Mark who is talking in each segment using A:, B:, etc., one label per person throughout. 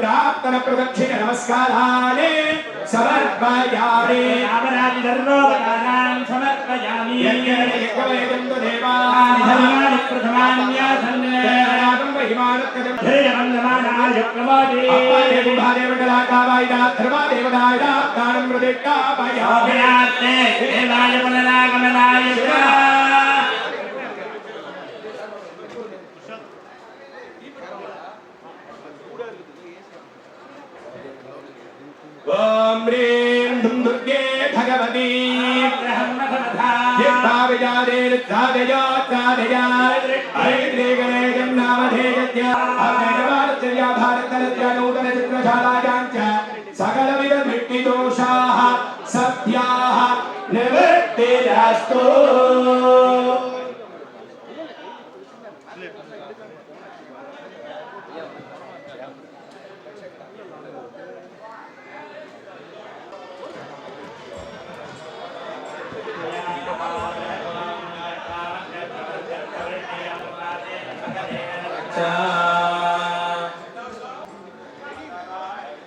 A: प्राप्तन प्रदक्षिण नमस्काराने समर्पयामि नामराजि धर्मोपकारान् समर्पयामि यज्ञवेदं देवानि प्रथमान्यासन्नेनागं महिमानत्कदं धैर्यवन्दमानाय प्रमोदे अप्पदेवभादेवकलाकावायदा धर्मादेवदायदा दानं मृदिकावायामि देवाय पुनरागमनाय ओम ह्रीं धुं दुर्गे भगवती हरिद्रेगणेयं नामधेयस्य अग्निवार्चया भारतरत्या नूतनचित्रशालायां च सकलविधवृत्तिदोषाः सत्याः निवृत्तिरस्तु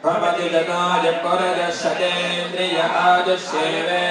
A: भवति गताय परदशतेन्द्रिय आदशेवे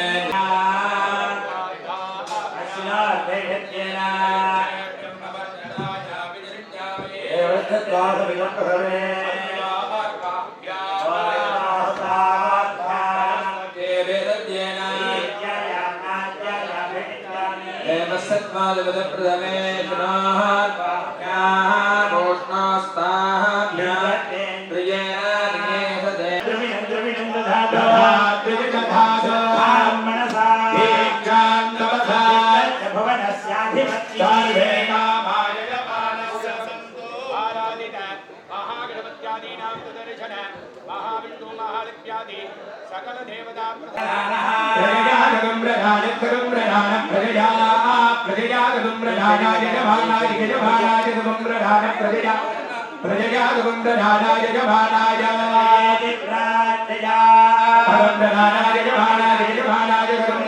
A: सकल देवता प्रजागं प्रजानकं प्रजान प्रजया प्रजयागं प्रजानाय जवानाय जवानाय गं प्रजान प्रजया प्रजयागं प्रजानाय जवानाय प्रजया प्रजानाय जवानाय जवानाय गं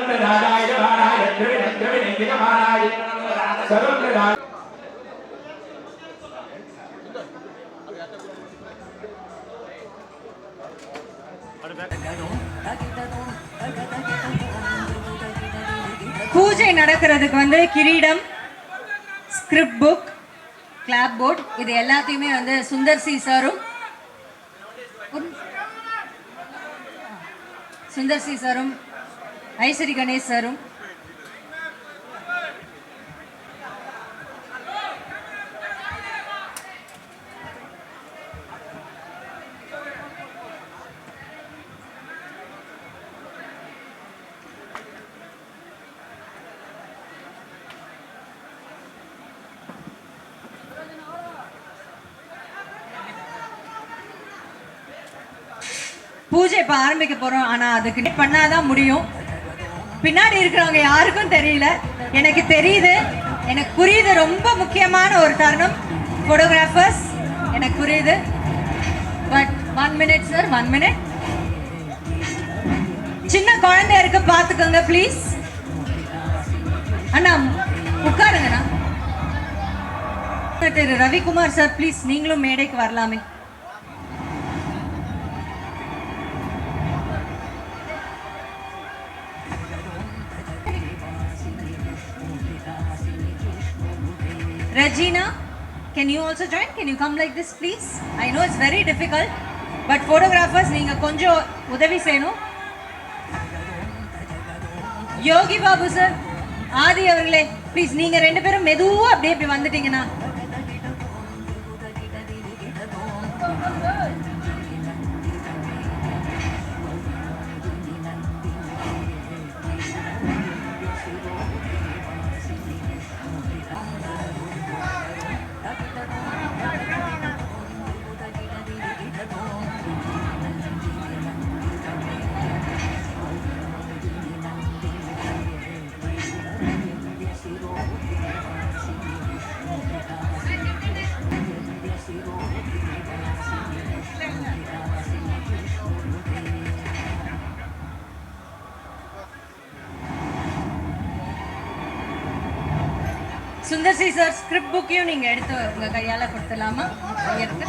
A: प्रजानाय जवानाय द्रविण जवानाय सर्व प्रजान
B: பூஜை நடக்கிறதுக்கு வந்து கிரீடம், ஸ்கிரிப்ட் புக், கிளாப் போர்ட் இது எல்லாத்தையுமே வந்து சுந்தர் சி சாரும் ஐஸ்வரி கணேஷ் சாரும் பூஜை இப்ப ஆரம்பிக்க போறோம். ஆனா அதுக்கு பண்ணாதான் முடியும். பின்னாடி இருக்கிறவங்க யாருக்கும் தெரியல, எனக்கு தெரியுது, எனக்கு புரியுது. ரொம்ப முக்கியமான ஒரு தருணம். போட்டோகிராஃபர்ஸ் எனக்கு புரியுது. But 1 minute sir, 1 minute. சின்ன குழந்தை இருக்கு, பாத்துக்கோங்க ப்ளீஸ். அண்ணா உட்காருங்கண்ணா. ரவிக்குமார் சார் ப்ளீஸ் நீங்களும் மேடைக்கு வரலாமே. Regina, can you also join? Can you come like this please? I know it's very difficult, but photographers neenga konjam udavi seyano. Yogi Babu sir, Adi avargale, please neenga rendu perum meduva apdiye ipi vanditingena. Sundar C sir script புக்கையும் நீங்க எடுத்து உங்க கையால கொடுத்துடலாமா? எடுத்து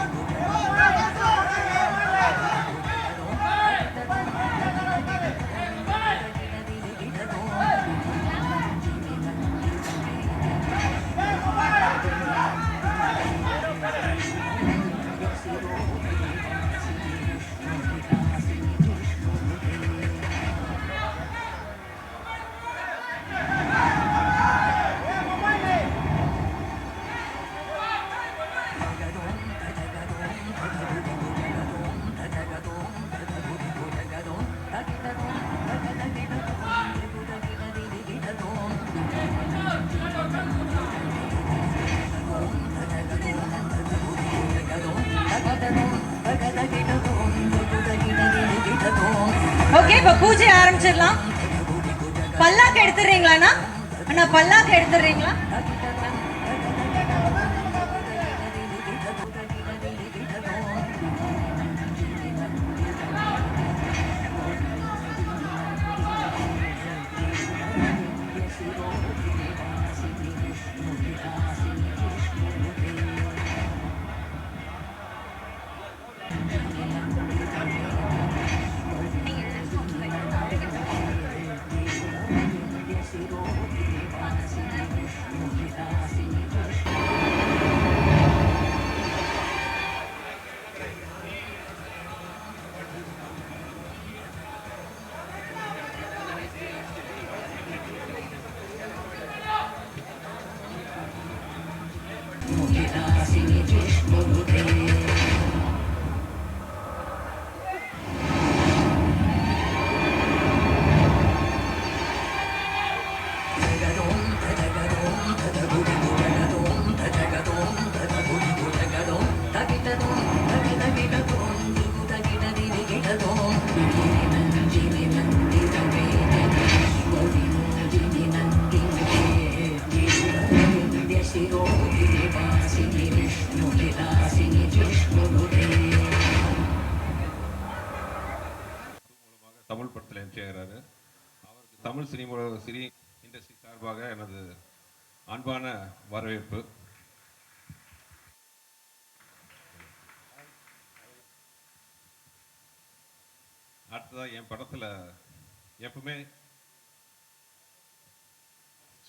B: okay, இப்போ பூஜை ஆரம்பிச்சிடலாம். பல்லாக்கு எடுத்துடுறீங்களாண்ணா? அண்ணா பல்லாக்கு எடுத்துடுறீங்களா?
C: தமிழ் படத்தில் என்ட்ரி ஆகிறாரு. அவருக்கு தமிழ் சினி இண்டஸ்ட்ரி சார்பாக எனது அன்பான வரவேற்பு. அடுத்ததாக என் படத்தில் எப்பவுமே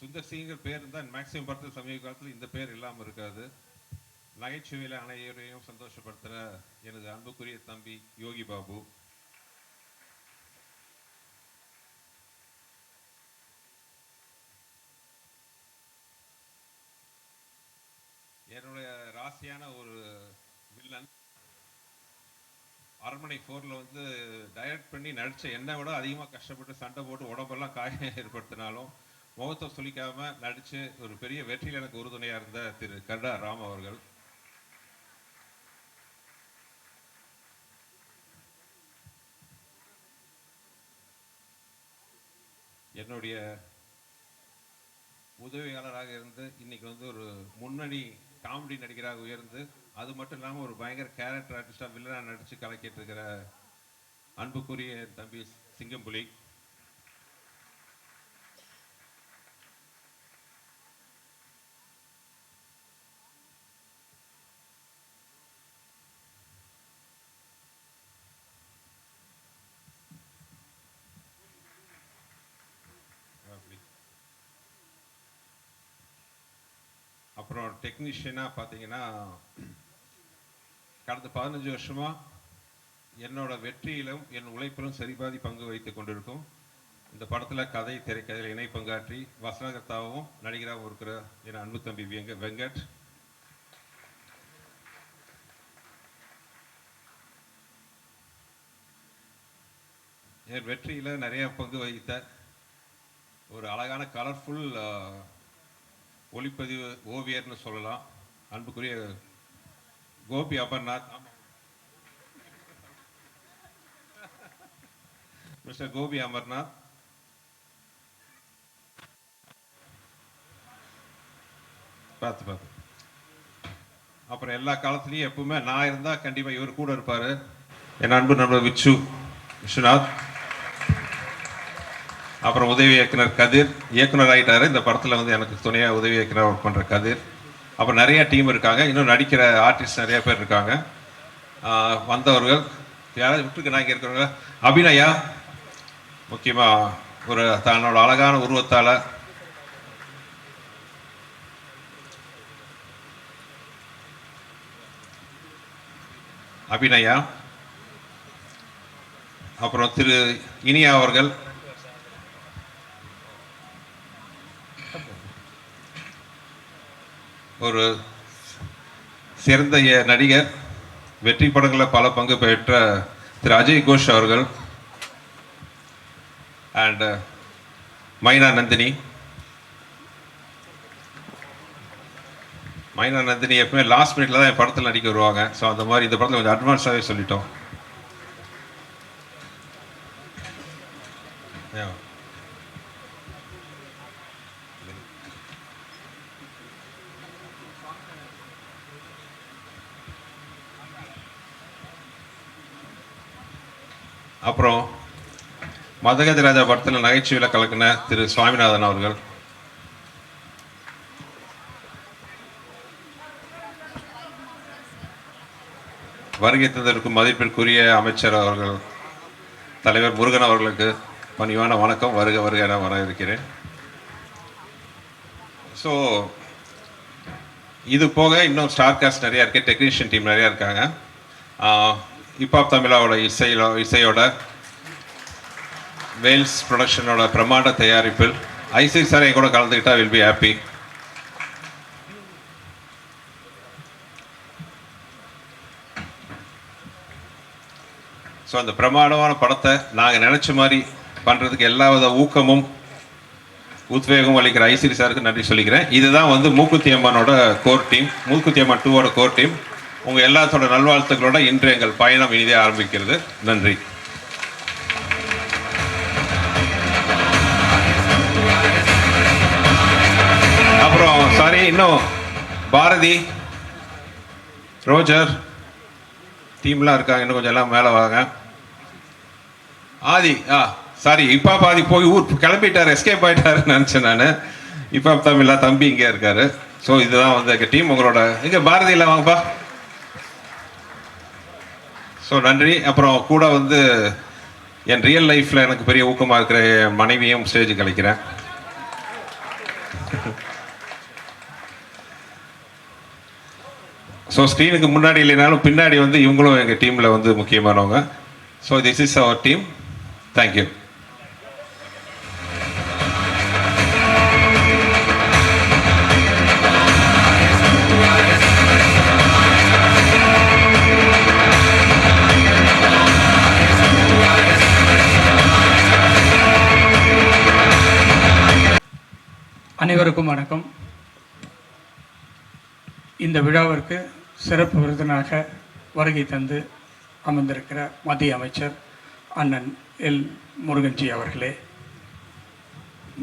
C: சுந்தர் சிங்கிற பேர் இருந்தால் மேக்சிமம் படத்தில் சமீப காலத்தில் இந்த பேர் இல்லாமல் இருக்காது. நகைச்சுவையில் அனைவரையும் சந்தோஷப்படுத்துகிற எனது அன்புக்குரிய தம்பி யோகி பாபு. என்னுடைய ராசியான ஒரு வில்லன் அரண்மனை 4ல் வந்து டைரக்ட் பண்ணி நடிச்ச என்னை விட அதிகமாக கஷ்டப்பட்டு சண்டை போட்டு உடம்பெல்லாம் காயம் ஏற்படுத்தினாலும் முகத்தை சொல்லிக்காம நடிச்சு ஒரு பெரிய வெற்றியில் எனக்கு உறுதுணையாக இருந்த திரு கர்டா ராம் அவர்கள். என்னுடைய உதவியாளராக இருந்து இன்னைக்கு வந்து ஒரு முன்னணி காமெடி நடிகராக உயர்ந்து அது மட்டும் இல்லாமல் ஒரு பயங்கர கேரக்டர் ஆர்டிஸ்டாக வில்லனாக நடித்து கலக்கிட்டு இருக்கிற அன்புக்குரிய தம்பி சிங்கம்புலி. அப்புறம் டெக்னீஷியனாக பார்த்தீங்கன்னா கடந்த 15 வருஷமாக என்னோட வெற்றியிலும் என் உழைப்பிலும் சரிபாதி பங்கு வைத்து கொண்டிருக்கும். இந்த படத்தில் கதை திரைக்கதையில் இணை பங்காற்றி வசனகர்த்தாவும் நடிகராகவும் இருக்கிற என் அன்பு தம்பி வெங்கட். என் வெற்றியில் நிறைய பங்கு வகித்த ஒரு அழகான கலர்ஃபுல் ஒளிப்பதிவு ஓவியர்னு சொல்லலாம் அன்புக்குரிய கோபி அமர்நாத். மிஸ்டர் கோபி அமர்நாத் பார்த்து அப்புறம் எல்லா காலத்துலேயும் எப்பவுமே நான் இருந்தால் கண்டிப்பாக இவர் கூட இருப்பார். என் அன்பு நண்பர் விச்சுநாத். அப்புறம் உதவி இயக்குனர் கதிர் இயக்குனர் ஆகிட்டார். இந்த படத்தில் வந்து எனக்கு துணையாக உதவி இயக்குனர் ஒர்க் பண்ணுற கதிர். அப்புறம் நிறையா டீம் இருக்காங்க, இன்னும் நடிக்கிற ஆர்டிஸ்ட் நிறைய பேர் இருக்காங்க. வந்தவர்கள் யாராவது விட்டுருக்கு நான் இங்கே இருக்கிறவங்க அபிநயா முக்கியமாக ஒரு தன்னோட அழகான உருவத்தால் அபிநயா, அப்புறம் திரு இனியா அவர்கள், ஒரு சிறந்த நடிகர், வெற்றி படங்களில் பல பங்கு பெற்ற திரு அஜய் கோஷ் அவர்கள், அண்ட் மைனா நந்தினி. மைனா நந்தினி எப்பவுமே லாஸ்ட் மினிட்ல தான் என் படத்தில் நடிக்க வருவாங்க. ஸோ அந்த மாதிரி இந்த படத்தில் கொஞ்சம் அட்வான்ஸாகவே சொல்லிட்டோம். அப்புறம் மதகஜ ராஜா படத்தில் நகைச்சுவையில் கலக்கின திரு சுவாமிநாதன் அவர்கள், வருகை தந்திருக்கும் மதிப்பிற்குரிய அமைச்சர் அவர்கள் தலைவர் முருகன் அவர்களுக்கு பணிவான வணக்கம். வருக வருக என வர இருக்கிறேன். ஸோ இது போக இன்னும் ஸ்டார் காஸ்ட் நிறையா இருக்குது, டெக்னீஷியன் டீம் நிறையா இருக்காங்க. ஹிப்ஹாப் தமிழாவோட இசையோட வேல்ஸ் ப்ரொடக்ஷனோட பிரமாண்ட தயாரிப்பில் ஐசி சார் என் கூட கலந்துக்கிட்டா வில் பி ஹாப்பி. ஸோ அந்த பிரமாண்டமான படத்தை நாங்கள் நினச்ச மாதிரி பண்ணுறதுக்கு எல்லா வித ஊக்கமும் உத்வேகமும் அளிக்கிற ஐசிரி சாருக்கு நன்றி சொல்லிக்கிறேன். இதுதான் வந்து மூக்குத்தி அம்மனோட core team, Mookuthi Amman 2ஓட core team. உங்கள் எல்லாத்தோட நல்வாழ்த்துக்களோட இன்று எங்கள் பயணம் இனிதே ஆரம்பிக்கிறது. நன்றி. அப்புறம் சாரி, இன்னும் பாரதி, ரோஜர் டீம்லாம் இருக்காங்க, இன்னும் கொஞ்சம் எல்லாம் மேலே வாங்க. ஆதி சாரி, இப்போ பாதி போய் ஊர் கிளம்பிட்டார், எஸ்கேப் ஆகிட்டாருன்னு நினச்சேன் நான். இப்போ தமிழா தம்பி இங்கே இருக்காரு. ஸோ இதுதான் வந்து எங்கள் டீம். உங்களோட இங்கே பாரதியில் வாங்கப்பா. ஸோ நன்றி. அப்புறம் கூட வந்து என் ரியல் லைஃப்பில் எனக்கு பெரிய ஊக்கமாக இருக்கிற என் மனைவியும் ஸ்டேஜுக்கு அழைக்கிறேன். ஸோ ஸ்க்ரீனுக்கு முன்னாடி இல்லைனாலும் பின்னாடி வந்து இவங்களும் எங்கள் டீமில் வந்து முக்கியமானவங்க. So this is our team. Thank you.
D: அனைவருக்கும் வணக்கம். இந்த விழாவிற்கு சிறப்பு விருந்தினராக வருகை தந்து அமர்ந்திருக்கிற மத்திய அமைச்சர் அண்ணன் எல் முருகன்ஜி அவர்களே,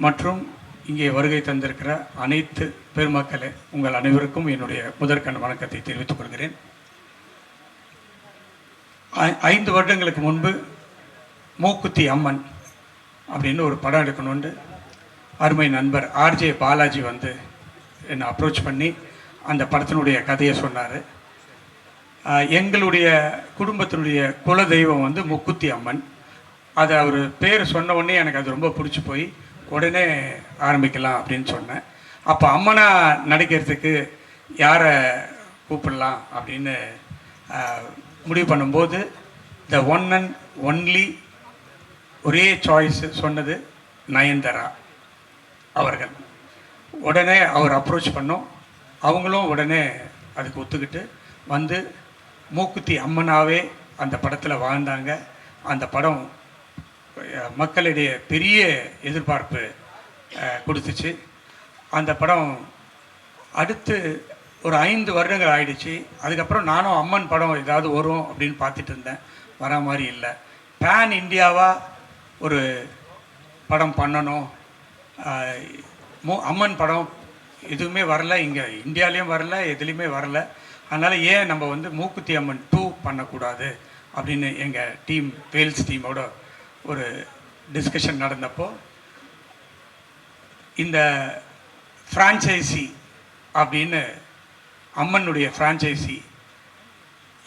D: மற்றும் இங்கே வருகை தந்திருக்கிற அனைத்து பெருமக்களே, உங்கள் அனைவருக்கும் என்னுடைய முதற்கண் வணக்கத்தை தெரிவித்துக் கொள்கிறேன். 5 வருடங்களுக்கு முன்பு மூக்குத்தி அம்மன் அப்படின்னு ஒரு படம் எடுக்கணும்னு அருமை நண்பர் ஆர்ஜே பாலாஜி வந்து என்னை அப்ரோச் பண்ணி அந்த படத்தினுடைய கதையை சொன்னார். எங்களுடைய குடும்பத்தினுடைய குலதெய்வம் வந்து மூக்குத்தி அம்மன். அதை அவர் பேர் சொன்ன உடனே எனக்கு அது ரொம்ப பிடிச்சி போய் உடனே ஆரம்பிக்கலாம் அப்படின்னு சொன்னேன். அப்போ அம்மனாக நடிக்கிறதுக்கு யாரை கூப்பிடலாம் அப்படின்னு முடிவு பண்ணும்போது த ஒன் அண்ட் ஒன்லி ஒரே சாய்ஸ் சொன்னது நயன்தாரா அவர்கள். உடனே அவர் அப்ரோச் பண்ணோம். அவங்களும் உடனே அதுக்கு ஒத்துக்கிட்டு வந்து மூக்குத்தி அம்மனாவே அந்த படத்தில் வாழ்ந்தாங்க. அந்த படம் மக்களிடையே பெரிய எதிர்பார்ப்பு கொடுத்துச்சு. அந்த படம் அடுத்து ஒரு 5 வருடங்கள் ஆயிடுச்சு. அதுக்கப்புறம் நானும் அம்மன் படம் ஏதாவது வரும் அப்படின்னு பார்த்துட்டு இருந்தேன். வரா மாதிரி இல்லை. பேன் இந்தியாவாக ஒரு படம் பண்ணணும், அம்மன் படம் எதுவுமே வரல, இங்கே இந்தியாலேயும் வரல, எதுலேயுமே வரல. அதனால் ஏன் நம்ம வந்து மூக்குத்தி அம்மன் 2 பண்ணக்கூடாது அப்படின்னு எங்கள் டீம் வேல்ஸ் டீமோட ஒரு டிஸ்கஷன் நடந்தப்போ இந்த ஃப்ரான்ச்சைசி அப்படின்னு அம்மனுடைய ஃப்ரான்ச்சைசி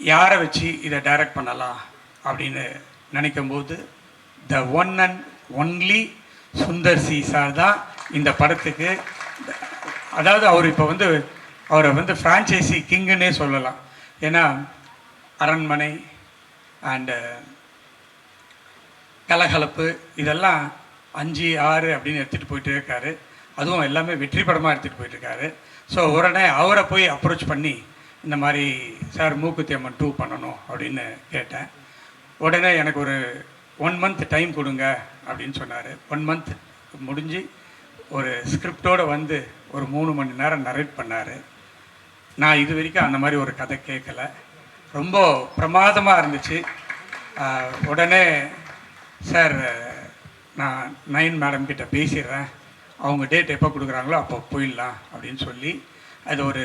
D: யாரை வச்சு இதை டைரக்ட் பண்ணலாம் அப்படின்னு நினைக்கும்போது the one and only Sundar C sir தான் இந்த படத்துக்கு, அதாவது அவர் இப்போ வந்து அவரை வந்து ஃப்ரான்ச்சைசி கிங்குன்னே சொல்லலாம். ஏன்னா அரண்மனை அண்டு கலகலப்பு இதெல்லாம் 5, 6 அப்படின்னு எடுத்துகிட்டு போயிட்டு இருக்காரு. அதுவும் எல்லாமே வெற்றி படமாக எடுத்துகிட்டு போயிட்டுருக்காரு. ஸோ உடனே அவரை போய் அப்ரோச் பண்ணி இந்த மாதிரி சார் மூக்குத்தி அம்மன் 2 பண்ணணும் அப்படின்னு கேட்டேன். உடனே எனக்கு ஒரு 1 month டைம் கொடுங்க அப்படின்னு சொன்னார். 1 month முடிஞ்சு ஒரு ஸ்கிரிப்டோடு வந்து ஒரு 3 மணி நேரம் நரேட் பண்ணார். நான் இது வரைக்கும் அந்த மாதிரி ஒரு கதை கேட்கல. ரொம்ப பிரமாதமாக இருந்துச்சு. உடனே சார் நான் நயன் மேடம் கிட்ட பேசிடுறேன், அவங்க டேட் எப்போ கொடுக்குறாங்களோ அப்போ போயிடலாம் அப்படின்னு சொல்லி அது ஒரு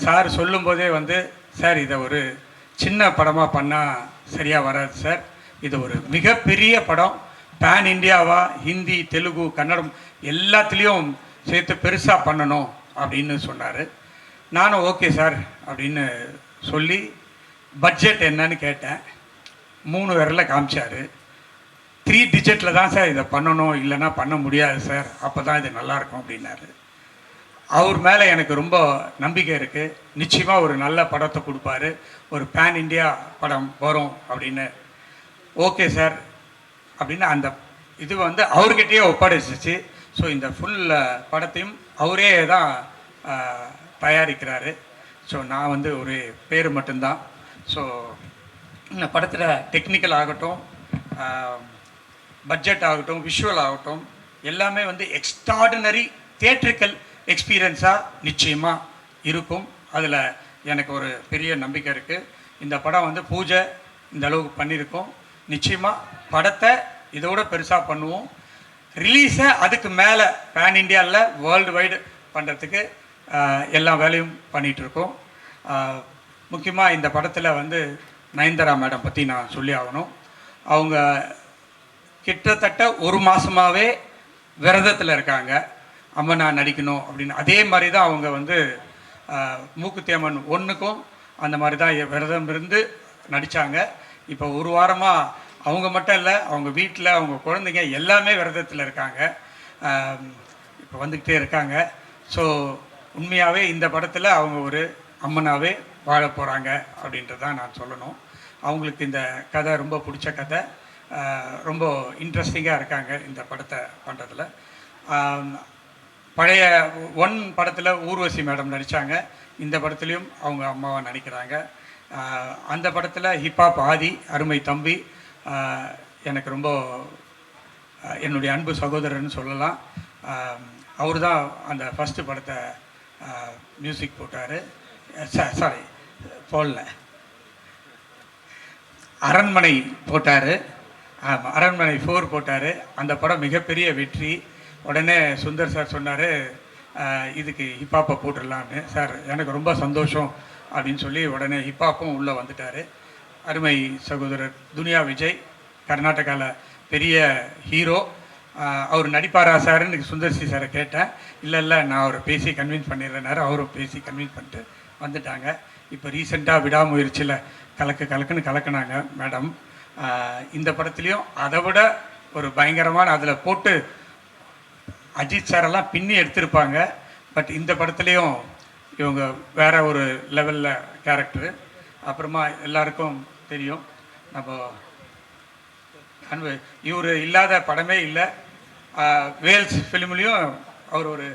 D: சார் சொல்லும்போதே வந்து சார் இதை ஒரு சின்ன படமாக பண்ணால் சரியாக வராது சார், இது ஒரு மிகப்பெரிய படம், பேன் இண்டியாவா ஹிந்தி தெலுங்கு கன்னடம் எல்லாத்துலேயும் சேர்த்து பெருசாக பண்ணணும் அப்படின்னு சொன்னார். நானும் ஓகே சார் அப்படின்னு சொல்லி பட்ஜெட் என்னன்னு கேட்டேன். 3 விரல காமிச்சார். 3 டிஜிட்டில் தான் சார் இதை பண்ணணும், இல்லைன்னா பண்ண முடியாது சார், அப்போ தான் இது நல்லாயிருக்கும் அப்படின்னாரு. அவர் மேலே எனக்கு ரொம்ப நம்பிக்கை இருக்குது. நிச்சயமாக ஒரு நல்ல படத்தை கொடுப்பாரு, ஒரு பேன் இண்டியா படம் வரும் அப்படின்னு. ஓகே சார் அப்படின்னு அந்த இது வந்து அவர்கிட்டயே ஒப்படைச்சிச்சு. ஸோ இந்த ஃபுல் படத்தையும் அவரே தான் தயாரிக்கிறாரு. ஸோ நான் வந்து ஒரு பேர் மட்டும்தான். ஸோ இந்த படத்தில் டெக்னிக்கல் ஆகட்டும், பட்ஜெட் ஆகட்டும், விஷுவல் ஆகட்டும், எல்லாமே வந்து எக்ஸ்ட்ராடினரி தியேட்ரிக்கல் எக்ஸ்பீரியன்ஸாக நிச்சயமாக இருக்கும். அதில் எனக்கு ஒரு பெரிய நம்பிக்கை இருக்குது. இந்த படம் வந்து பூஜை இந்த அளவுக்கு பண்ணியிருக்கோம். நிச்சயமாக படத்தை இதோட பெருசாக பண்ணுவோம். ரிலீஸை அதுக்கு மேலே பேன் இண்டியாவில் வேர்ல்டு வைடு பண்ணுறதுக்கு எல்லா வேலையும் பண்ணிகிட்ருக்கோம். முக்கியமாக இந்த படத்தில் வந்து நயன்தாரா மேடம் பற்றி நான் சொல்லி ஆகணும். அவங்க கிட்டத்தட்ட 1 மாதமாகவே விரதத்தில் இருக்காங்க, அம்மன் நான் நடிக்கணும் அப்படின்னு. அதே மாதிரி தான் அவங்க வந்து மூக்குத்தி அம்மன் 1க்கும் அந்த மாதிரி தான் விரதம் இருந்து நடித்தாங்க. இப்போ 1 வாரமாக அவங்க மட்டும் இல்லை, அவங்க வீட்டில் அவங்க குழந்தைங்க எல்லாமே விரதத்தில் இருக்காங்க, இப்போ வந்துக்கிட்டே இருக்காங்க. ஸோ உண்மையாகவே இந்த படத்தில் அவங்க ஒரு அம்மனாகவே வாழ போகிறாங்க அப்படின்றதான் நான் சொல்லணும். அவங்களுக்கு இந்த கதை ரொம்ப பிடிச்ச கதை, ரொம்ப இன்ட்ரெஸ்டிங்காக இருக்காங்க இந்த படத்தை பண்ணுறதுல. பழைய 1 படத்தில் ஊர்வசி மேடம் நடித்தாங்க, இந்த படத்துலேயும் அவங்க அம்மாவை நடிக்கிறாங்க. அந்த படத்தில் ஹிப்ஹாப் ஆதி அருமை தம்பி எனக்கு ரொம்ப என்னுடைய அன்பு சகோதரர்னு சொல்லலாம். அவர் தான் அந்த ஃபஸ்ட்டு படத்தை மியூசிக் போட்டார். சாரி போடல, அரண்மனை போட்டார். அரண்மனை 4 போட்டார். அந்த படம் மிகப்பெரிய வெற்றி. உடனே சுந்தர் சார் சொன்னார் இதுக்கு ஹிப்ஹாப்பை போட்டுடலான்னு. சார் எனக்கு ரொம்ப சந்தோஷம் அப்படின்னு சொல்லி உடனே ஹிப்ஹாப்பும் உள்ளே வந்துட்டார். அருமை சகோதரர் துனியா விஜய் கர்நாடகாவில் பெரிய ஹீரோ, அவர் நடிப்பாரா சார்ன்னு சுந்தர் சி சாரை கேட்டேன். இல்லை நான் அவரை பேசி கன்வின்ஸ் பண்ணிடுறேனாரு. அவரும் பேசி கன்வின்ஸ் பண்ணிட்டு வந்துட்டாங்க. இப்போ ரீசெண்டாக விடாமுயற்சியில் கலக்குன்னு கலக்குனாங்க மேடம். இந்த படத்துலேயும் அதை விட ஒரு பயங்கரமான அதில் போட்டு அஜித் சாரெல்லாம் பின்னி எடுத்திருப்பாங்க. பட் இந்த படத்துலேயும் இவங்க வேற ஒரு லெவலில் கேரக்டரு. அப்புறமா எல்லாருக்கும் தெரியும், நம்ம இவர் இல்லாத படமே இல்லை. வேல்ஸ் ஃபிலிம்லேயும் அவர் ஒரு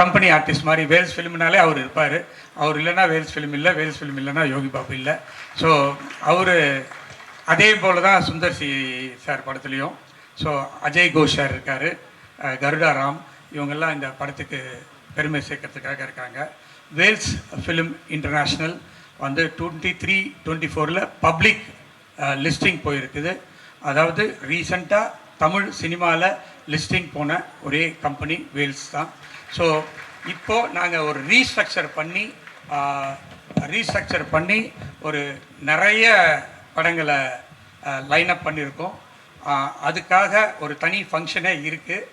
D: கம்பெனி ஆர்டிஸ்ட் மாதிரி, வேல்ஸ் ஃபிலிம்னாலே அவர் இருப்பார். அவர் இல்லைன்னா வேல்ஸ் ஃபிலிம் இல்லை, வேல்ஸ் ஃபிலிம் இல்லைன்னா யோகி பாபு இல்லை. ஸோ அவர் அதே போல் தான் சுந்தர் சி சார் படத்துலேயும். ஸோ அஜய் கோஷ் சார் இருக்கார், கருடா ராம், இவங்கெல்லாம் இந்த படத்துக்கு பெருமை சேர்க்கறதுக்காக இருக்காங்க. வேல்ஸ் ஃபிலிம் இன்டர்நேஷ்னல் வந்து 23-24 பப்ளிக் லிஸ்டிங் போயிருக்குது. அதாவது ரீசண்டாக தமிழ் சினிமாவில் லிஸ்டிங் போன ஒரே கம்பெனி வேல்ஸ் தான். ஸோ இப்போது நாங்கள் ஒரு ரீஸ்ட்ரக்சர் பண்ணி ஒரு நிறைய படங்களை லைனப் பண்ணியிருக்கோம். அதுக்காக ஒரு தனி ஃபங்க்ஷனே இருக்குது.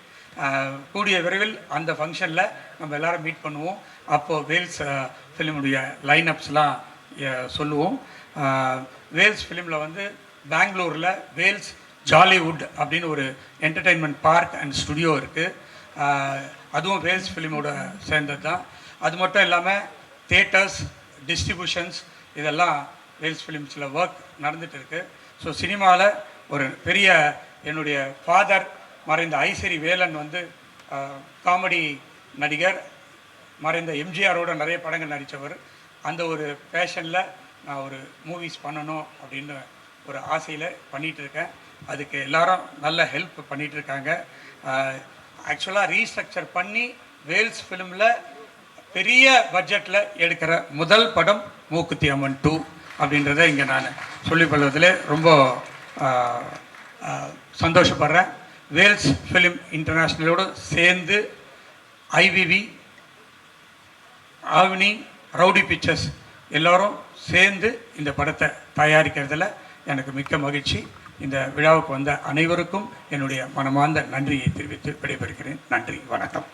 D: கூடிய விரைவில் அந்த ஃபங்க்ஷனில் நம்ம எல்லாரும் மீட் பண்ணுவோம். அப்போது வேல்ஸ் ஃபிலிமுடைய லைனப்ஸ்லாம் சொல்லுவோம். வேல்ஸ் ஃபிலிமில் வந்து பெங்களூரில் வேல்ஸ் ஜாலிவுட் அப்படின்னு ஒரு என்டர்டெயின்மெண்ட் பார்க் அண்ட் ஸ்டுடியோ இருக்குது. அதுவும் வேல்ஸ் ஃபிலிமோட சேர்ந்தது தான். அது மட்டும் இல்லாமல் தியேட்டர்ஸ், டிஸ்ட்ரிபியூஷன்ஸ் இதெல்லாம் வேல்ஸ் ஃபிலிம்ஸில் ஒர்க் நடந்துகிட்டு இருக்குது. ஸோ சினிமாவில் ஒரு பெரிய என்னுடைய ஃபாதர் மறைந்த ஐசரி வேலன் வந்து காமெடி நடிகர், மறைந்த எம்ஜிஆரோட நிறைய படங்கள் நடித்தவர். அந்த ஒரு பேஷனில் நான் ஒரு மூவிஸ் பண்ணணும் அப்படின்னு ஒரு ஆசையில் பண்ணிகிட்ருக்கேன். அதுக்கு எல்லாரும் நல்ல ஹெல்ப் பண்ணிகிட்ருக்காங்க. ஆக்சுவலாக ரீஸ்ட்ரக்சர் பண்ணி வேல்ஸ் ஃபிலிமில் பெரிய பட்ஜெட்டில் எடுக்கிற முதல் படம் மூக்குத்தி அம்மன் 2 அப்படின்றத இங்கே நான் சொல்லிக்கொள்வதில் ரொம்ப சந்தோஷப்படுறேன். வேல்ஸ் ஃபிலிம் இன்டர்நேஷ்னலோடு சேர்ந்து ஐவிவி, ஆவினி, ரவுடி பிக்சர்ஸ் எல்லோரும் சேர்ந்து இந்த படத்தை தயாரிக்கிறதுல எனக்கு மிக்க மகிழ்ச்சி. இந்த விழாவுக்கு வந்த அனைவருக்கும் என்னுடைய மனமார்ந்த நன்றியை தெரிவித்து விடைபெறுகிறேன். நன்றி, வணக்கம்.